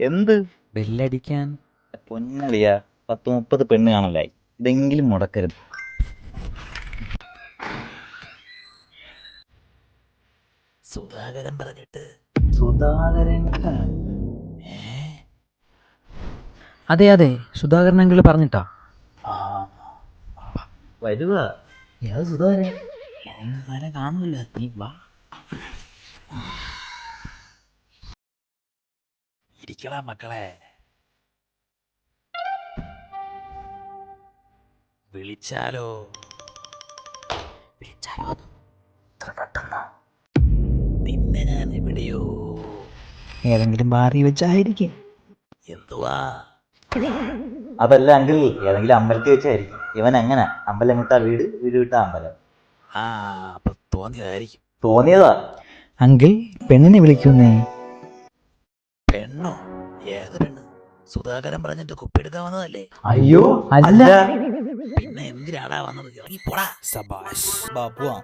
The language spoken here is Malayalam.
എന്ത് ബെല്ലടിക്കാൻ? പൊന്നളിയാ, 10-30 പെണ്ണ് കാണലായി. ഇതെങ്കിലും മുടക്കരുത്. സുധാകരൻ പറഞ്ഞിട്ട്. സുധാകരൻ? അതെ അതെ, സുധാകരൻ അങ്കിള് പറഞ്ഞിട്ടാ. വരുവാ. ഏത് സുധാകരൻ? കാണൂല, നീ വാ. ഇരിക്കടാ മക്കളെ. വിളിച്ചാലോ? ഇത്ര പെട്ടെന്ന്? നിന്നെ ഞാൻ എവിടെയോ ഏതെങ്കിലും ബാറി വെച്ചായിരിക്കും. എന്തുവാ? അതല്ല അങ്കിൾ, ഏതെങ്കിലും അമ്പലത്തിൽ വെച്ചായിരിക്കും. ഇവൻ എങ്ങനെ അമ്പലം വിട്ടാ വീട്, വീട് വിട്ടാ അമ്പലം. അപ്പൊ തോന്നിയതായിരിക്കും. തോന്നിയതാ അങ്കിൾ. പെണ്ണിനെ വിളിക്കുന്നേ. പെണ്ണോ? ഏത് പെണ്ണ്? സുധാകരൻ പറഞ്ഞിട്ട് കുപ്പിയെടുക്കാൻ വന്നതല്ലേ? അയ്യോ അല്ല. പിന്നെ എന്തിനാടാ വന്നത്? ഇറങ്ങിപ്പോടാ. സബാഷ് ബാബുവാ.